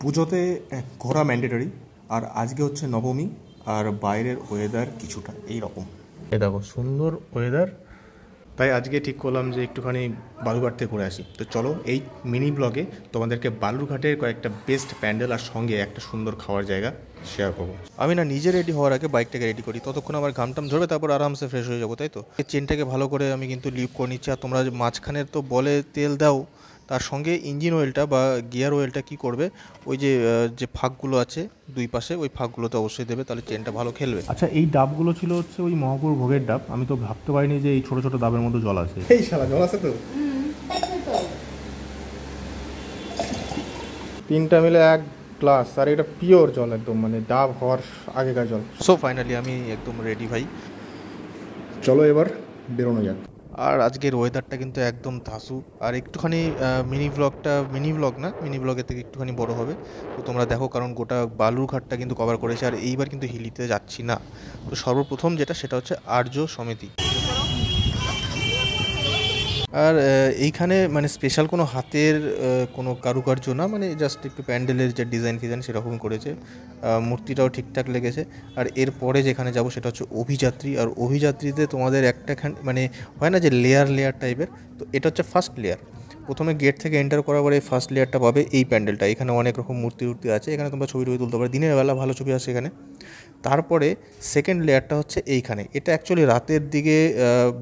পুজোতে ঘোরা ম্যান্ডেটরি, আর আজকে হচ্ছে নবমী, আর বাইরের ওয়েদার কিছুটা এইরকম। এ দেখো সুন্দর ওয়েদার, তাই আজকে ঠিক করলাম যে একটুখানি বালুরঘাট থেকে ঘুরে আসি। তো চলো এই মিনি ব্লগে তোমাদেরকে বালুরঘাটের কয়েকটা বেস্ট প্যান্ডেল আর সঙ্গে একটা সুন্দর খাওয়ার জায়গা শেয়ার করবো। আমি না নিজে রেডি হওয়ার আগে বাইকটাকে রেডি করি, ততক্ষণ আমার ঘামটাম ধরবে, তারপর আরামসে ফ্রেশ হয়ে যাবো, তাই তো। এই চেনটাকে ভালো করে আমি কিন্তু লিপ করে নিচ্ছি। আর তোমরা মাঝখানের তো বলে তেল দাও, তার সঙ্গে ইঞ্জিন অয়েলটা বা গিয়ার অয়েলটা কি করবে, ওই যে ফাঁকগুলো আছে দুই পাশে, ওই ফাঁকগুলোতে অবশ্যই দেবে, তাহলে চেনটা ভালো খেলবে। আচ্ছা, এই ডাবগুলো ছিল হচ্ছে ওই মহাপুর ভোগের ডাব। আমি তো ভাবতে পারিনি যে এই ছোট ছোট ডাবের মধ্যে জল আছে। এই শালা জল আছে তো, তিনটা মিলে এক গ্লাস, আর এটা পিওর জল একদম, মানে ডাব হওয়ার আগেকার জল। সো ফাইনালি আমি একদম রেডি ভাই, চলো এবার বেরোনো যাক। আর আজকের ওয়েদারটা কিন্তু একদম ধাসু, আর একটুখানি মিনি ব্লগের থেকে একটুখানি বড় হবে, তো তোমরা দেখো, কারণ গোটা বালুরঘাটটা কিন্তু কভার করেছে। আর এইবার কিন্তু হিলিতে যাচ্ছি না। তো সর্বপ্রথম সেটা হচ্ছে আর্য সমিতি। আর এইখানে মানে স্পেশাল কোনো হাতের কোনো কারুকার্য না, মানে জাস্ট একটু প্যান্ডেলের যে ডিজাইন সেরকম করেছে। মূর্তিটাও ঠিকঠাক লেগেছে। আর এরপরে যেখানে যাব সেটা হচ্ছে অভিযাত্রী। আর অভিযাত্রীতে তোমাদের একটা মানে হয় না যে লেয়ার টাইপের, তো এটা হচ্ছে ফার্স্ট লেয়ার। প্রথমে গেট থেকে এন্টার করার পরে ফার্স্ট লেয়ারটা পাবে এই প্যান্ডেলটা। এখানে অনেক রকম মূর্তি আছে, এখানে তোমরা ছবি তুলতে পারো, দিনের বেলা ভালো ছবি আসে এখানে। তারপরে সেকেন্ড লেয়ারটা হচ্ছে এইখানে। এটা অ্যাকচুয়ালি রাতের দিকে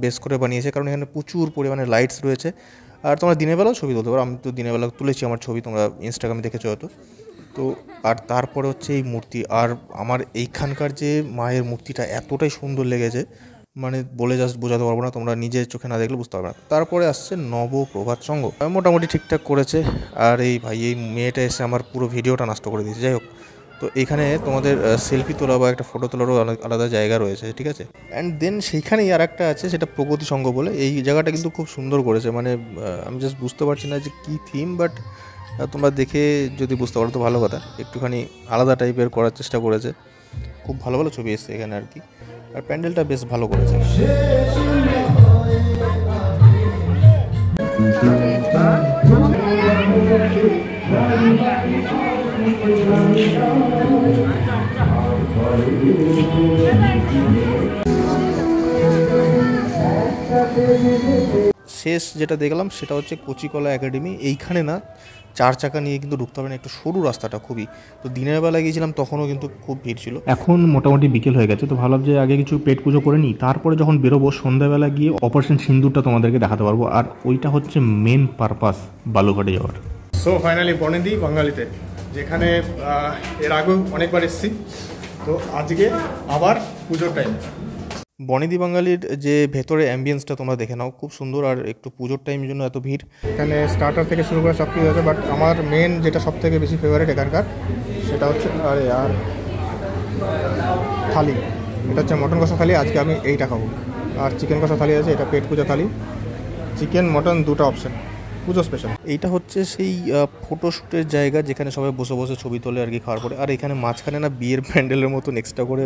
বেস করে বানিয়েছে, কারণ এখানে প্রচুর পরিমাণে লাইটস রয়েছে। আর তোমরা দিনের বেলাও ছবি তুলতে পারো, আমি তো দিনের বেলা তুলেছি আমার ছবি, তোমরা ইনস্টাগ্রামে দেখেছো হয়তো। তো আর তারপরে হচ্ছে এই মূর্তি। আর আমার এইখানকার যে মায়ের মূর্তিটা এতটাই সুন্দর লেগেছে, মানে বলে জাস্ট বোঝাতে পারবো না, তোমরা নিজের চোখে না দেখলে বুঝতে পারবে না। তারপরে আসছে নবপ্রভাত সংঘ, মোটামুটি ঠিকঠাক করেছে। আর এই ভাই এই মেয়েটা এসে আমার পুরো ভিডিওটা নষ্ট করে দিয়েছে। যাই হোক, তো এখানে তোমাদের সেলফি তোলা বা একটা ফটো তোলারও আলাদা জায়গা রয়েছে, ঠিক আছে। অ্যান্ড দেন সেইখানেই আর একটা আছে, সেটা প্রগতি সংঘ বলে। এই জায়গাটা কিন্তু খুব সুন্দর করেছে, মানে আমি জাস্ট বুঝতে পারছি না যে কী থিম, বাট তোমরা দেখে যদি বুঝতে পারো তো ভালো কথা। একটুখানি আলাদা টাইপের করার চেষ্টা করেছে, খুব ভালো ভালো ছবি এসছে এখানে আর কি। আর প্যান্ডেলটা বেশ ভালো করেছে। শেষ যেটা দেখলাম সেটা হচ্ছে কচিকলা একাডেমি। এইখানে না 4 চাকা নিয়ে কিন্তু ঢুকতে হবে না, একটু সরু রাস্তাটা খুবই। তো দিনের বেলা গিয়েছিলাম তখনও কিন্তু খুব ভিড় ছিল। এখন মোটামুটি বিকেল হয়ে গেছে, তো ভাবলাম যে আগে কিছু পেট পুজো করে নিই, তারপরে যখন বেরোবো সন্ধ্যাবেলা গিয়ে অপারেশন সিন্দুরটা তোমাদেরকে দেখাতে পারবো। আর ওইটা হচ্ছে মেন পারপাস বালুরঘাটে যাওয়ার। সো ফাইনালি বনেদি বাঙালিতে, যেখানে এর আগেও অনেকবার এসেছি, তো আজকে আবার পুজোর টাইম। বনেদি বাঙালির যে ভেতরে অ্যাম্বিয়েন্সটা তোমরা দেখে নাও, খুব সুন্দর। আর একটু পুজোর টাইমের জন্য এত ভিড়। এখানে স্টার্টার থেকে শুরু করে সব কিছু আছে, বাট আমার মেন যেটা সব থেকে বেশি ফেভারিট এখানকার, সেটা হচ্ছে আর থালি। এটা হচ্ছে মটন কষা থালি, আজকে আমি এইটা খাবো। আর চিকেন কষা থালি আছে, এটা পেট পূজা থালি। চিকেন মটন দুটো অপশান, পুজো স্পেশাল। এইটা হচ্ছে সেই ফটোশ্যুটের জায়গা যেখানে সবাই বসে বসে ছবি তোলে আর কি খাওয়ার পরে। আর এখানে মাঝখানে না বিয়ের প্যান্ডেলের মতন এক্সট্রা করে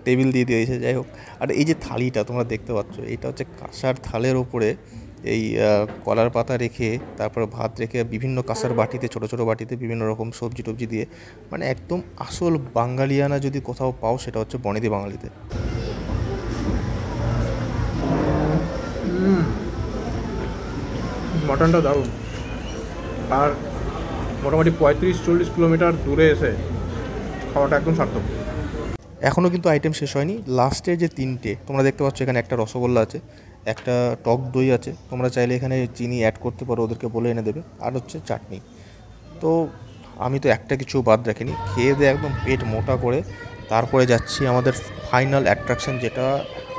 টেবিল দিয়ে দিয়েছে। যাই হোক, আর এই যে থালিটা তোমরা দেখতে পাচ্ছ, এটা হচ্ছে কাঁসার থালের ওপরে এই কলার পাতা রেখে, তারপরে ভাত রেখে, বিভিন্ন কাঁসার বাটিতে, ছোটো ছোটো বাটিতে বিভিন্ন রকম সবজি টবজি দিয়ে, মানে একদম আসল বাঙালিয়ানা যদি কোথাও পাও সেটা হচ্ছে বনেদি বাঙালিতে। মটনটা দারুণ। আর মোটামুটি 35-40 কিলোমিটার দূরে এসে খাওয়াটা একদম সার্থক। এখনও কিন্তু আইটেম শেষ হয়নি। লাস্টের যে 3টে তোমরা দেখতে পাচ্ছ, এখানে একটা রসগোল্লা আছে, একটা টক দই আছে, তোমরা চাইলে এখানে চিনি অ্যাড করতে পারো, ওদেরকে বলে এনে দেবে। আর হচ্ছে চাটনি। তো আমি তো একটা কিছু বাদ রাখিনি, খেয়ে দিয়ে একদম পেট মোটা করে তারপরে যাচ্ছি আমাদের ফাইনাল অ্যাট্রাকশন, যেটা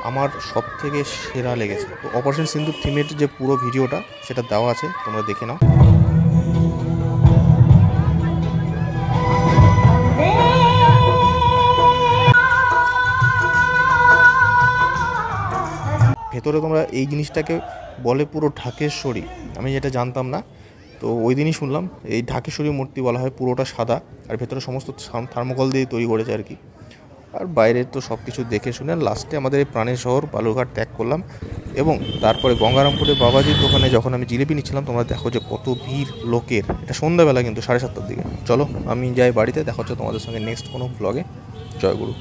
আমার সব থেকে সেরা লেগেছে। তো অপারেশন সিন্দুর থিমের যে পুরো ভিডিওটা সেটা দেওয়া আছে, তোমরা দেখে নাও। ভেতরে তোমরা এই জিনিসটাকে বলে পুরো ঢাকেশ্বরী, আমি যেটা জানতাম না, তো ওই দিনই শুনলাম। এই ঢাকেশ্বরী মূর্তি বলা হয়, পুরোটা সাদা, আর ভেতরে সমস্ত থার্মোকল দিয়ে তৈরি করেছে আর কি। আর বাইরের তো সব কিছু দেখে শুনে লাস্টে আমাদের এই প্রাণের শহর বালুরঘাট ত্যাগ করলাম। এবং তারপরে গঙ্গারামপুরে বাবাজির দোকানে যখন আমি জিলিপি নিচ্ছিলাম, তোমরা দেখো যে কত ভিড় লোকের। এটা সন্ধ্যাবেলা কিন্তু 7:30টার দিকে। চলো আমি যাই বাড়িতে, দেখা হচ্ছে তোমাদের সঙ্গে নেক্সট কোনো ব্লগে। জয় গুরু।